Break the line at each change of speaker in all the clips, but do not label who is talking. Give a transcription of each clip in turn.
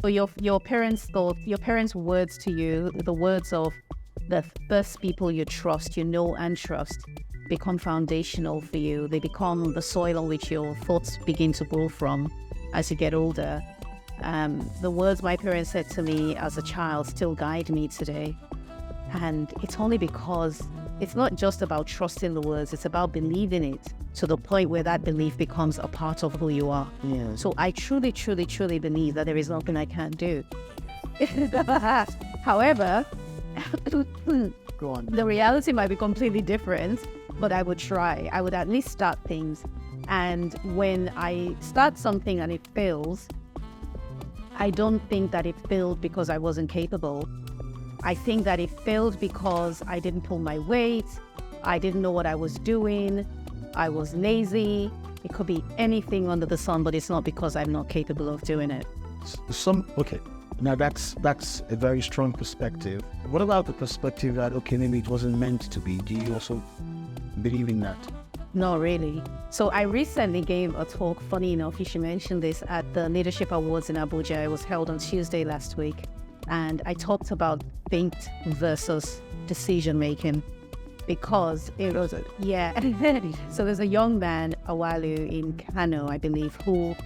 So your parents' thoughts, your parents' words to you, the words of the first people you trust, you know and trust, become foundational for you. They become the soil on which your thoughts begin to grow from as you get older. The words my parents said to me as a child still guide me today. And it's only because it's not just about trusting the words, it's about believing it to the point where that belief becomes a part of who you are.
Yeah.
So I truly, truly, truly believe that there is nothing I can't do. However,
Go on.
the reality might be completely different, but I would try. I would at least start things. And when I start something and it fails, I don't think that it failed because I wasn't capable. I think that it failed because I didn't pull my weight, I didn't know what I was doing, I was lazy. It could be anything under the sun, but it's not because I'm not capable of doing it.
Okay. Now that's a very strong perspective. What about the perspective that, okay, maybe it wasn't meant to be? Do you also believe in that?
Not really. So I recently gave a talk, funny enough, you should mention this, at the Leadership Awards in Abuja. It was held on Tuesday last week. And I talked about fate versus decision making, because it was, yeah. So there's a young man, Awalu, in Kano, I believe, who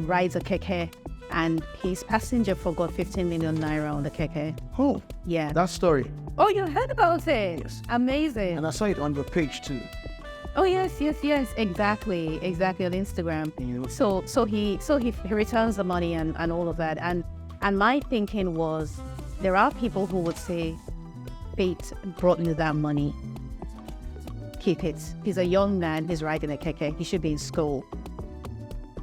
rides a keke, and his passenger forgot 15 million naira on the keke.
Oh,
Yeah.
that story.
Oh, you heard about it?
Yes.
Amazing.
And I saw it on your page too.
Oh, yes. Exactly on Instagram.
You know,
So he returns the money and all of that. And my thinking was, there are people who would say, fate brought you that money. Keep it. He's a young man, he's riding a keke, he should be in school.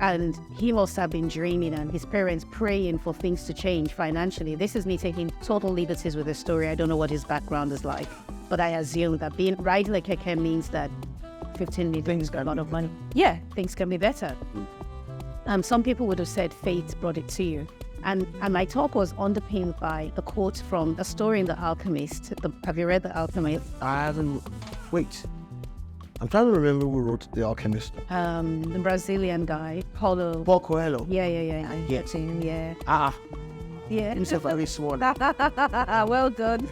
And he must have been dreaming, and his parents praying for things to change financially. This is me taking total liberties with the story. I don't know what his background is like, but I assume that riding a keke means that 15 million is a lot of money. Yeah, things can be better. Some people would have said fate brought it to you. And my talk was underpinned by a quote from a story in The Alchemist. Have you read The Alchemist?
I haven't. Wait. I'm trying to remember who wrote The Alchemist.
The Brazilian guy, Paulo.
Paul Coelho.
Yeah.
Yeah.
Get him, yeah.
Yeah. Himself very smart.
Well done.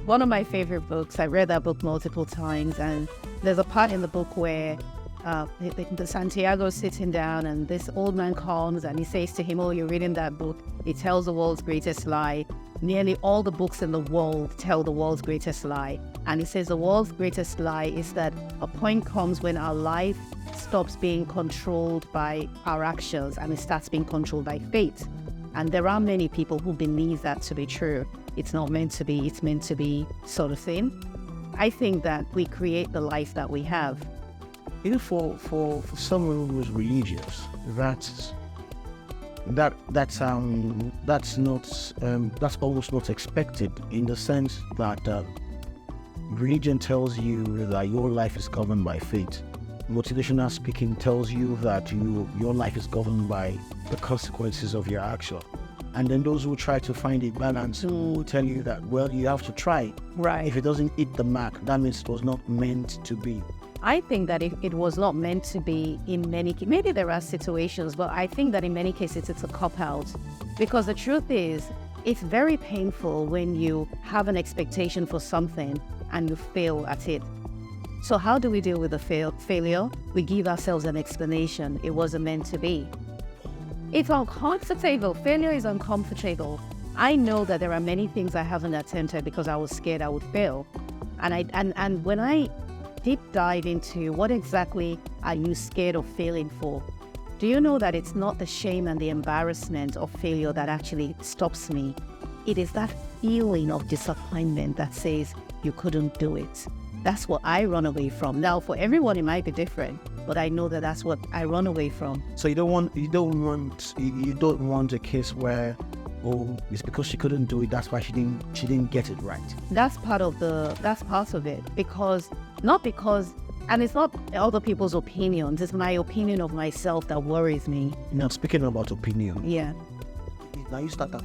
One of my favorite books. I read that book multiple times, and there's a part in the book where the Santiago's sitting down, and this old man comes and he says to him, "Oh, you're reading that book. It tells the world's greatest lie. Nearly all the books in the world tell the world's greatest lie." And he says the world's greatest lie is that a point comes when our life stops being controlled by our actions and it starts being controlled by fate. And there are many people who believe that to be true. It's not meant to be, it's meant to be, sort of thing. I think that we create the life that we have.
Even for someone who is religious, that's almost not expected, in the sense that religion tells you that your life is governed by fate. Motivational speaking tells you that your life is governed by the consequences of your action. And then those who try to find a balance will tell you that, well, you have to try.
Right.
If it doesn't hit the mark, that means it was not meant to be.
I think that it was not meant to be in many cases. Maybe there are situations, but I think that in many cases it's a cop-out. Because the truth is, it's very painful when you have an expectation for something and you fail at it. So how do we deal with the failure? We give ourselves an explanation. It wasn't meant to be. It's uncomfortable. Failure is uncomfortable. I know that there are many things I haven't attempted because I was scared I would fail. And when I deep dive into what exactly are you scared of failing for, do you know that it's not the shame and the embarrassment of failure that actually stops me? It is that feeling of disappointment that says you couldn't do it. That's what I run away from. Now, for everyone, it might be different, but I know that that's what I run away from.
So you don't want a case where, oh, it's because she couldn't do it, that's why she didn't get it right.
That's part of it, and it's not other people's opinions, it's my opinion of myself that worries me.
Now, speaking about opinion.
Yeah.
Now you start that.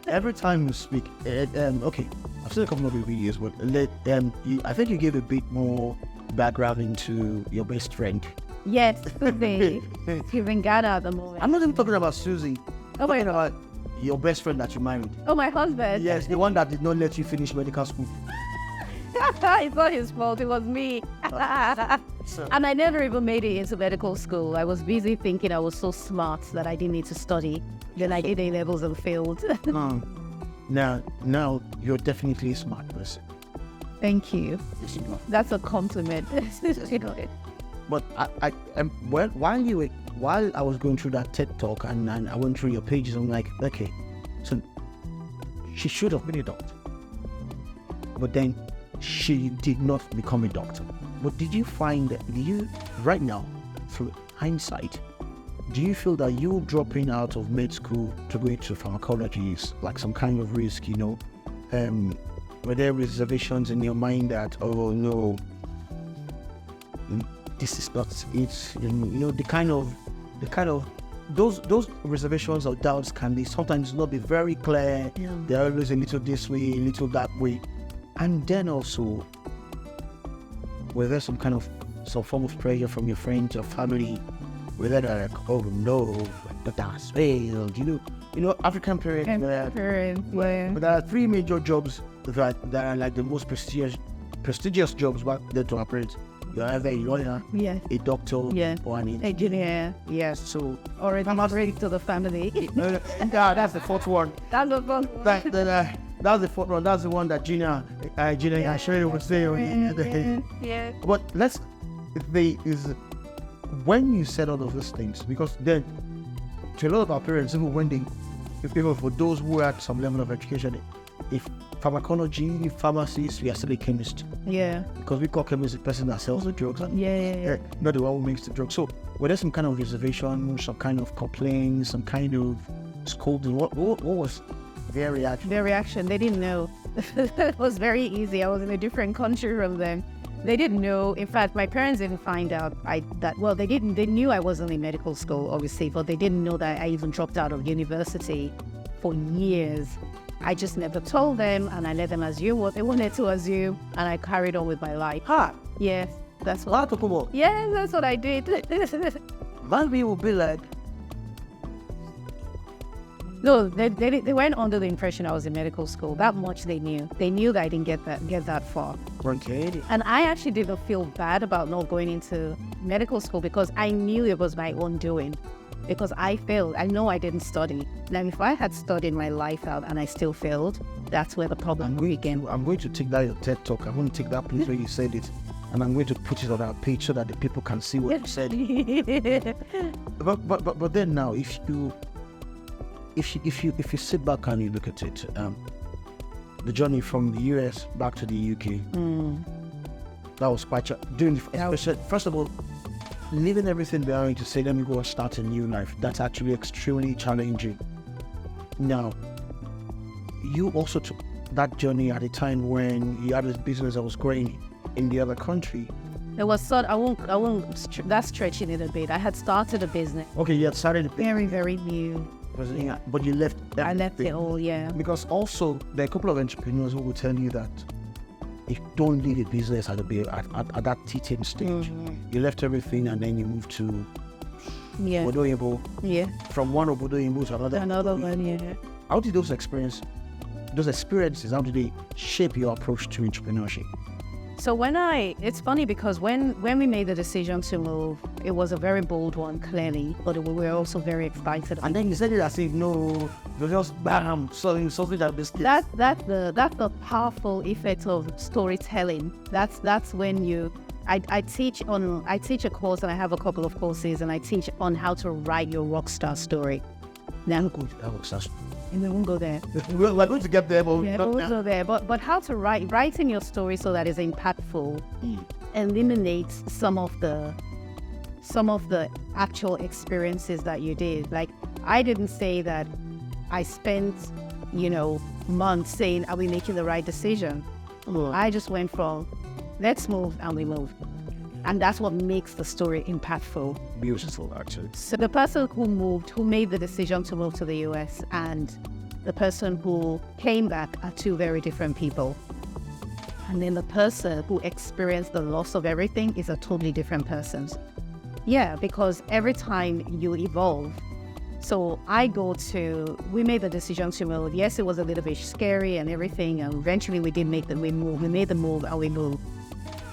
Every time you speak, okay, I've seen a couple of your videos, but I think you gave a bit more background into your best friend.
Yes, Susie. She's in Ghana at the moment.
I'm not even talking about Susie.
Oh my
I'm talking about your best friend that you married.
Oh, my husband.
Yes, the one that did not let you finish medical school.
It's not his fault. It was me. And I never even made it into medical school. I was busy thinking I was so smart that I didn't need to study. Then I did A-levels and failed.
Now you're definitely a smart person.
Thank you. That's a compliment.
But while I was going through that TED talk and I went through your pages, I'm like, okay, so she should have been a doctor, but then she did not become a doctor. But did you find that right now, through hindsight, do you feel that you dropping out of med school to go into pharmacology is like some kind of risk? Were there reservations in your mind that, oh no, this is not it? The kind of those reservations or doubts can be sometimes not be very clear.
Yeah.
They're always a little this way, a little that way. And then also, were there some form of pressure from your friends or family? Whether they're like, oh no, that has failed, African parents. But there are three major jobs that are like the most prestigious jobs back there to our parents. You're either a lawyer, a doctor, or an
engineer. Yes.
So,
or a break to the family.
That's the fourth one.
That's the fourth one.
That's the fourth one. That's the one that Gina Shirley was saying.
Yeah.
But when you said all of those things, because then to a lot of our parents, even for those who had some level of education, if pharmacology, pharmacists, we are still a chemist.
Yeah.
Because we call chemist the person that sells the drugs.
Yeah.
Not the one who makes the drugs. So were there some kind of reservation, some kind of complaint, some kind of scolding? What was their reaction?
Their reaction, they didn't know. It was very easy. I was in a different country from them. They didn't know. In fact, my parents didn't find out they knew I wasn't in medical school, obviously, but they didn't know that I even dropped out of university for years. I just never told them, and I let them assume what they wanted to assume, and I carried on with my life. Yes, that's what. Yes, that's what I did.
Man, we will be like.
No, they weren't under the impression I was in medical school. That much they knew. They knew that I didn't get that far.
Okay.
And I actually didn't feel bad about not going into medical school because I knew it was my own doing. Because I failed. I know I didn't study. Now, if I had studied my life out and I still failed, that's where the problem began.
I'm going to take that your TED talk. I'm going to take that place where you said it, and I'm going to put it on our page so that the people can see what you said. But then now, if you sit back and you look at it, the journey from the US back to the UK, that was quite first of all, leaving everything behind to say, let me go and start a new life. That's actually extremely challenging. Now, you also took that journey at a time when you had this business that was growing in the other country.
It was that's stretching it a bit. I had started a business.
Okay, you had started a business.
Very, very new.
But you left everything.
I left it all, yeah.
Because also, there are a couple of entrepreneurs who will tell you that if you don't lead a business at that teaching stage, you left everything and then you moved to Obodoyinbo.
Yeah.
From one Obodoyinbo to another.
Another one, yeah.
How did those experiences, how did they shape your approach to entrepreneurship?
So it's funny because when we made the decision to move, it was a very bold one, clearly, but we were also very excited.
And then you said it as if, no, it was just bam, something that biscuit.
That's the powerful effect of storytelling. That's when I teach a course, and I have a couple of courses, and I teach on how to write your rock star story. Now, and we won't go there.
We're going to get there, but
we won't go there. But how to writing your story so that it's impactful, eliminates some of the actual experiences that you did. Like, I didn't say that I spent, months saying, are we making the right decision? I just went from, let's move, and we moved. And that's what makes the story impactful.
Beautiful, actually.
So the person who made the decision to move to the US, and the person who came back are two very different people. And then the person who experienced the loss of everything is a totally different person. Yeah, because every time you evolve, so we made the decision to move. Yes, it was a little bit scary and everything. And eventually we did we made the move and we moved.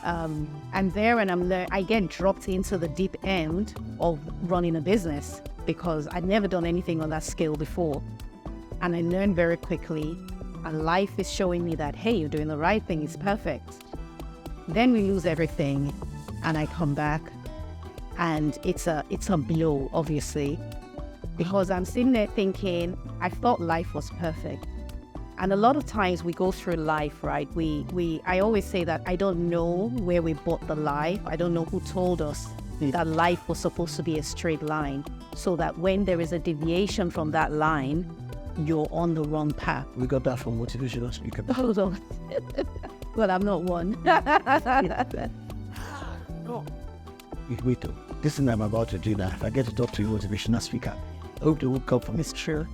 I'm there and I get dropped into the deep end of running a business because I'd never done anything on that scale before. And I learned very quickly, and life is showing me that, hey, you're doing the right thing. It's perfect. Then we lose everything and I come back and it's a blow, obviously, because I'm sitting there thinking, I thought life was perfect. And a lot of times we go through life, right? I always say that I don't know where we bought the life. I don't know who told us that life was supposed to be a straight line, so that when there is a deviation from that line, you're on the wrong path.
We got that from motivational speaker.
Hold on. Well, I'm not one.
No. Wait, this thing I'm about to do now, if I get to talk to a motivational speaker, I hope they will come from it's true.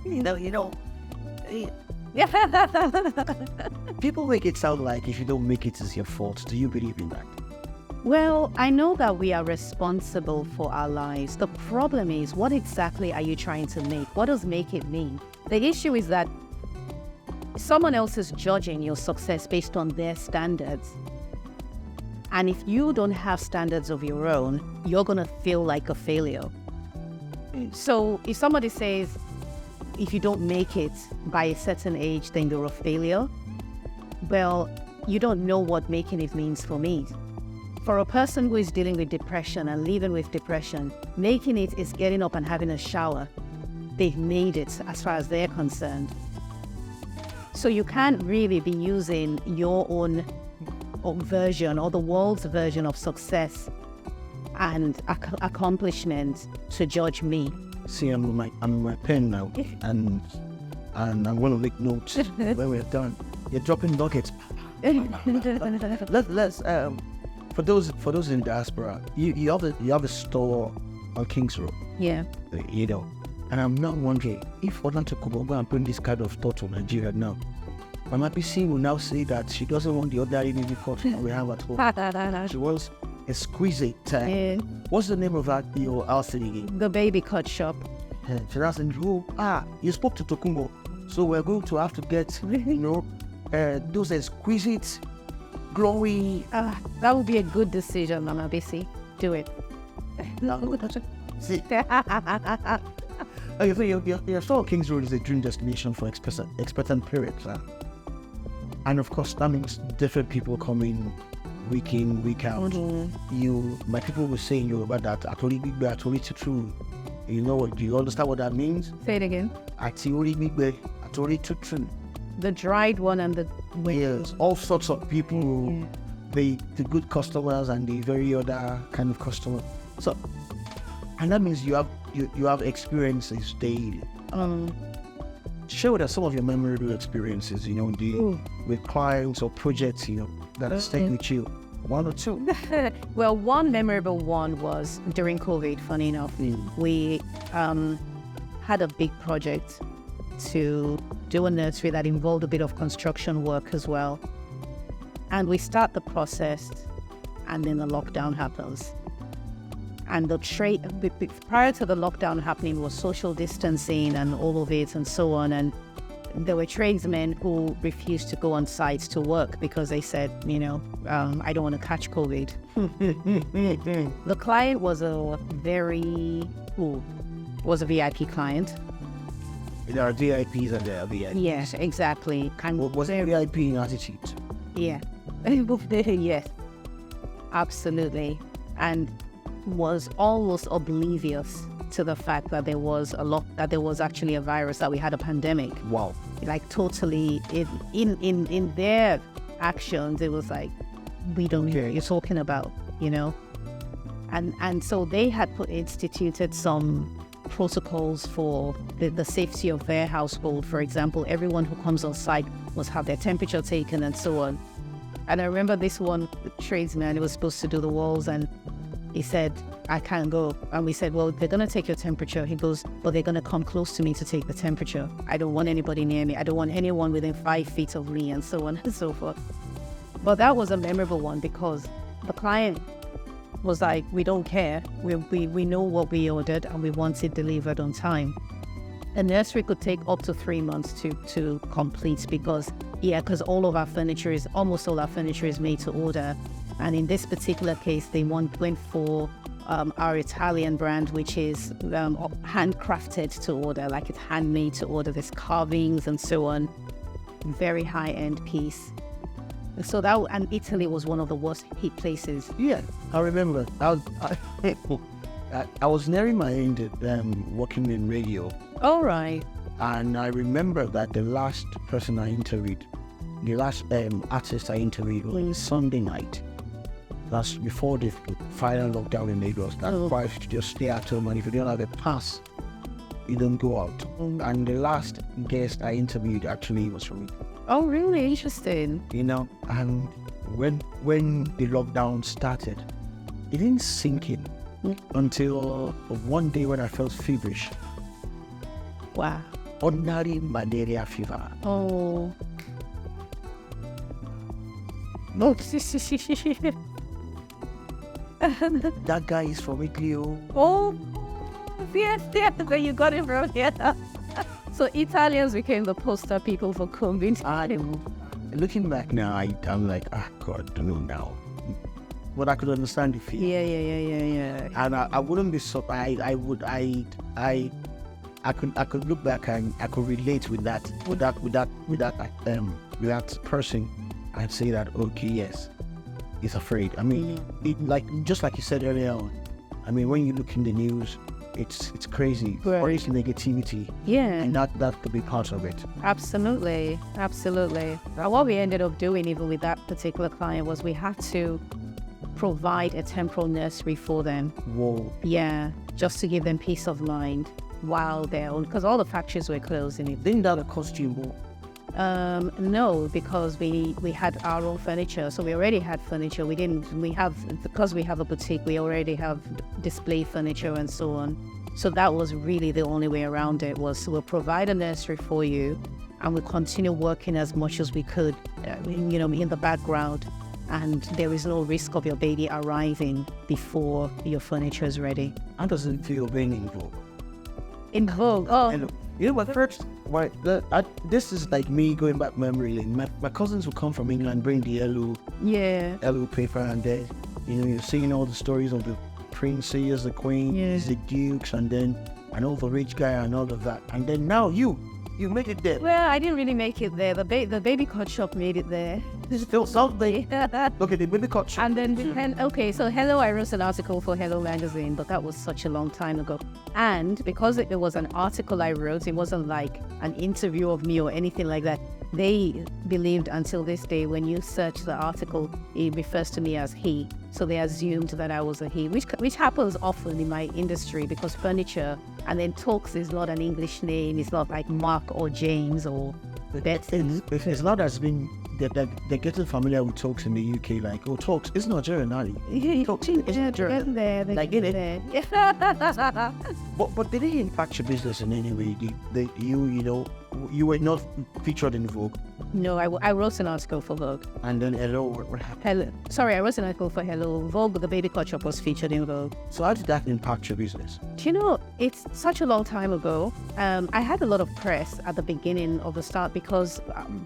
People make it sound like if you don't make it, it's your fault. Do you believe in that?
Well, I know that we are responsible for our lives. The problem is, what exactly are you trying to make? What does make it mean? The issue is that someone else is judging your success based on their standards. And if you don't have standards of your own, you're going to feel like a failure. So if somebody says, if you don't make it by a certain age, then you're a failure, well, you don't know what making it means for me. For a person who is dealing with depression and living with depression, making it is getting up and having a shower. They've made it as far as they're concerned. So you can't really be using your own version or the world's version of success and accomplishment to judge me.
See, I'm in my pen now, and I'm going to make notes when we're done. You're dropping nuggets. Let's for those in diaspora, you have a store on Kings Road.
Yeah.
And I'm not wondering if Orlando could go and bring this kind of thought to Nigeria now. Mama PC will now say that she doesn't want the ordinary baby cut we have at home. She wants exquisite. What's the name of that your house again?
The baby cut shop.
She asked, you spoke to Tokumbo, so we're going to have to get, those exquisite, glowing.
That would be a good decision, Mama BC. Do it.
See. Your store Kings Road is a dream destination for expectant parents. And of course, that means different people coming week in, week out. My people were saying about that. True. You know what? Do you understand what that means?
Say it again. The dried one and the
yes, all sorts of people. Yeah. The good customers and the very other kind of customer. So, and that means you have experiences daily. Share with us some of your memorable experiences, with clients or projects, that stayed with you. One or two?
Well, one memorable one was during COVID, funny enough. We had a big project to do a nursery that involved a bit of construction work as well. And we start the process, and then the lockdown happens. And prior to the lockdown happening was social distancing and all of it and so on. And there were tradesmen who refused to go on sites to work because they said, I don't want to catch COVID. The client was a VIP client.
There are VIPs and there are VIPs.
Yes, exactly.
Was it VIP in attitude?
Yeah. Yes, absolutely. And was almost oblivious to the fact that there was actually a virus, that we had a pandemic.
Wow.
Like totally in their actions, it was like, we don't know what you're talking about, And so they had instituted some protocols for the safety of their household. For example, everyone who comes on site must have their temperature taken and so on. And I remember this one tradesman, he was supposed to do the walls, and he said, I can't go. And we said, well, they're going to take your temperature. He goes, but they're going to come close to me to take the temperature. I don't want anybody near me. I don't want anyone within 5 feet of me, and so on and so forth. But that was a memorable one because the client was like, we don't care. We know what we ordered and we want it delivered on time. A nursery could take up to 3 months to complete because almost all our furniture is made to order. And in this particular case, they went for our Italian brand, which is handcrafted to order, like it's handmade to order. There's carvings and so on. Very high-end piece. So and Italy was one of the worst hit places.
Yeah, I remember. I was nearing my end working in radio.
All right.
And I remember that the last person I interviewed, the last artist I interviewed was Sunday night. That's before the final lockdown in Lagos. That's why you should just stay at home, and if you don't have a pass, you don't go out. And the last guest I interviewed actually was from Italy.
Oh, really? Interesting.
You know, and when the lockdown started, it didn't sink in until one day when I felt feverish.
Wow.
Ordinary malaria fever.
Oh. No.
That guy is from Italy.
Oh, yes, so you got it from here. So Italians became the poster people for COVID.
Looking back now, I'm like, God, no, now. But I could understand the fear.
Yeah.
And I wouldn't be surprised. I could look back and I could relate with that person and say that, okay, yes, he's afraid. I mean, just like you said earlier on, I mean, when you look in the news, it's crazy.
Right.
Or it's negativity.
Yeah.
And that could be part of it.
Absolutely. And what we ended up doing even with that particular client was we had to provide a temporal nursery for them.
Whoa.
Yeah, just to give them peace of mind while they're on, because all the factories were closing.
Didn't that cost you more?
No, because we had our own furniture, so we already had furniture. Because we have a boutique, we already have display furniture and so on. So that was really the only way around it, was we'll provide a nursery for you and we'll continue working as much as we could, in the background. And there is no risk of your baby arriving before your furniture is ready.
How does it feel being in Vogue?
In Vogue? Oh.
And you know what, first, this is like me going back memory lane. My cousins would come from England, bring the yellow paper, and then, you're seeing all the stories of the princes, the queens, the dukes, and all the rich guy and all of that. And then now you made it there.
Well, I didn't really make it there. The baby cut shop made it there.
Still something. Look at the baby cut shop.
And then, so Hello, I wrote an article for Hello magazine, but that was such a long time ago. And because it was an article I wrote, it wasn't like an interview of me or anything like that. They believed until this day, when you search the article, it refers to me as he. So they assumed that I was a he, which happens often in my industry, because furniture, and then Toks is not an English name. It's not like Mark or James or Betsy.
It's not as being they're getting familiar with Toks in the UK. Like, Toks, it's not Nigerian, are they? Toks is Nigerian.
They get it.
But they didn't impact your business in any way. You were not featured in Vogue.
No, I wrote an article for Vogue.
And then Hello, what happened?
I wrote an article for Hello. Vogue, the baby cut shop was featured in Vogue.
So how did that impact your business?
Do you know, it's such a long time ago. I had a lot of press at the beginning of the start, because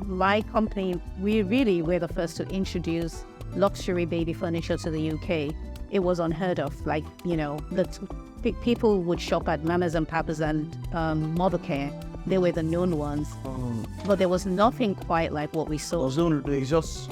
my company, we really were the first to introduce luxury baby furniture to the UK. It was unheard of. Like, people would shop at Mamas and Papas and Mothercare. They were the known ones. But there was nothing quite like what we saw.
It's just,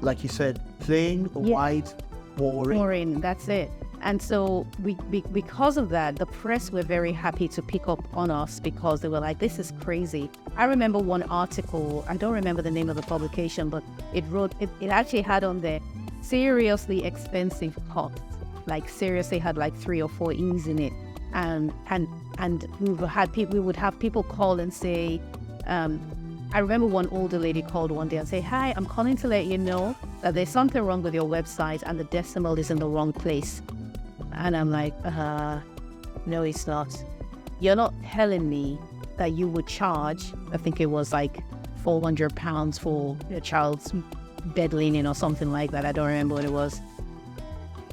like you said, plain, white, boring.
That's it. And so because of that, the press were very happy to pick up on us, because they were like, this is crazy. I remember one article, I don't remember the name of the publication, but it actually had on there, seriously expensive costs. Like, seriously had like 3 or 4 E's in it. And we would have people call and say, I remember one older lady called one day and say, hi, I'm calling to let you know that there's something wrong with your website and the decimal is in the wrong place. And I'm like, no, it's not. You're not telling me that you would charge, I think it was like £400 for a child's bed linen or something like that. I don't remember what it was.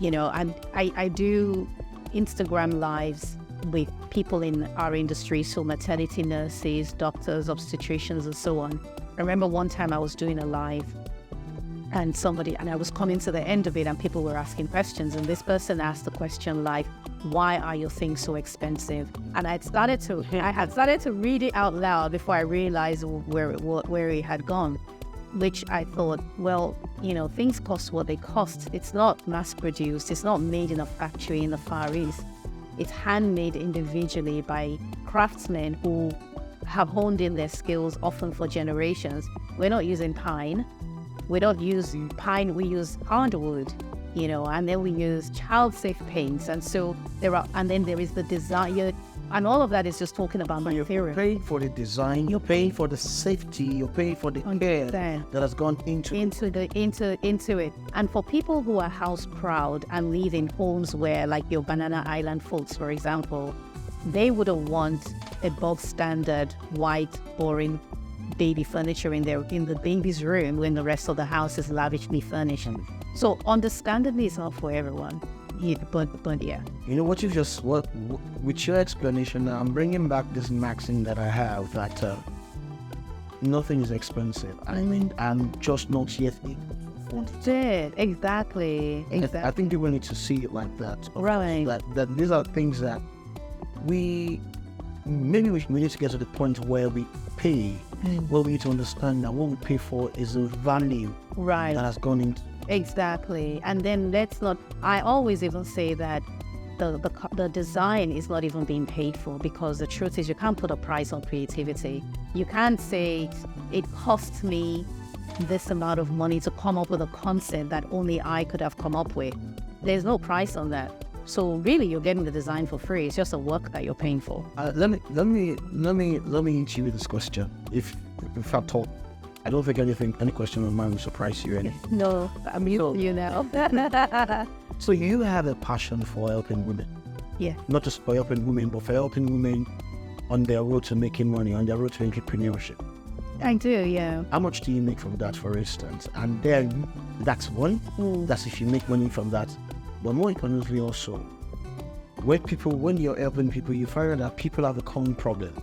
And I do Instagram lives with people in our industry, so maternity nurses, doctors, obstetricians, and so on. I remember one time I was doing a live and I was coming to the end of it and people were asking questions, and this person asked the question like, why are your things so expensive? And I had started to read it out loud before I realized where it had gone, which I thought, well, things cost what they cost. It's not mass produced. It's not made in a factory in the Far East. It's handmade individually by craftsmen who have honed in their skills often for generations. We're not using pine. We don't use pine, we use hardwood, and then we use child-safe paints. And so then there is the design, and all of that is just talking about material.
You're paying for the design, you're paying for the safety, you're paying for the care that has gone into
it. And for people who are house proud and live in homes where, like your Banana Island folks, for example, they wouldn't want a bog standard white boring baby furniture in the baby's room when the rest of the house is lavishly furnished. So understandably, it's not for everyone. But yeah.
What with your explanation, I'm bringing back this maxim that I have that nothing is expensive. I mean, I'm just not yet
Exactly.
I think people need to see it like that.
Right.
That these are things that we need to get to the point where we pay. Well, we need to understand that what we pay for is the value that has gone into.
Exactly. And then I always even say that the design is not even being paid for, because the truth is you can't put a price on creativity. You can't say it cost me this amount of money to come up with a concept that only I could have come up with. There's no price on that. So really, you're getting the design for free. It's just a work that you're paying for.
Let me hit you with this question. If at all, I don't think any question of mine will surprise you any.
No, I'm used to you now.
So you have a passion for helping women.
Yeah.
Not just for helping women, but for helping women on their road to making money, on their road to entrepreneurship.
I do, yeah.
How much do you make from that, for instance? And then that's one. That's if you make money from that. But more importantly also, when you're helping people, you find that people have a common problem.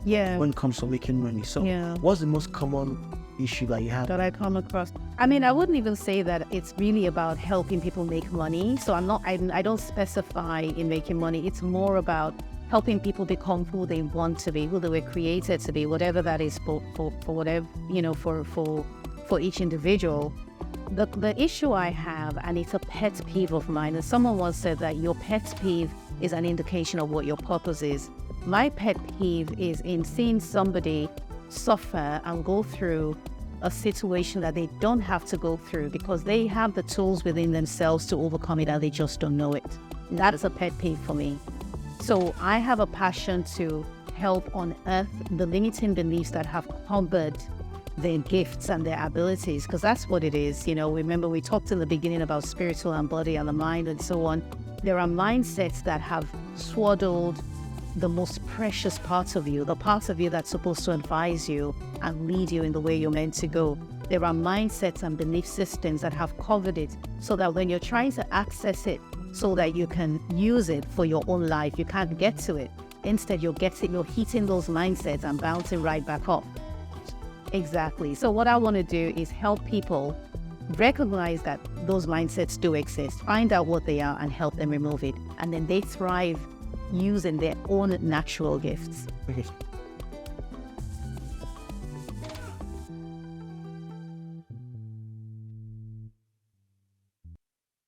Yeah.
When it comes to making money. So what's the most common issue that you have?
That I come across? I mean, I wouldn't even say that it's really about helping people make money. So I don't specify in making money. It's more about helping people become who they want to be, who they were created to be, whatever that is for whatever, for each individual. The issue I have, and it's a pet peeve of mine, and someone once said that your pet peeve is an indication of what your purpose is. My pet peeve is in seeing somebody suffer and go through a situation that they don't have to go through because they have the tools within themselves to overcome it and they just don't know it. That is a pet peeve for me. So I have a passion to help unearth the limiting beliefs that have cumbered their gifts and their abilities, because that's what it is. Remember we talked in the beginning about spiritual and body and the mind and so on. There are mindsets that have swaddled the most precious parts of you, the parts of you that's supposed to advise you and lead you in the way you're meant to go. There are mindsets and belief systems that have covered it so that when you're trying to access it so that you can use it for your own life, you can't get to it. Instead, you're hitting those mindsets and bouncing right back off. Exactly. So what I want to do is help people recognize that those mindsets do exist, find out what they are and help them remove it. And then they thrive using their own natural gifts.
Okay.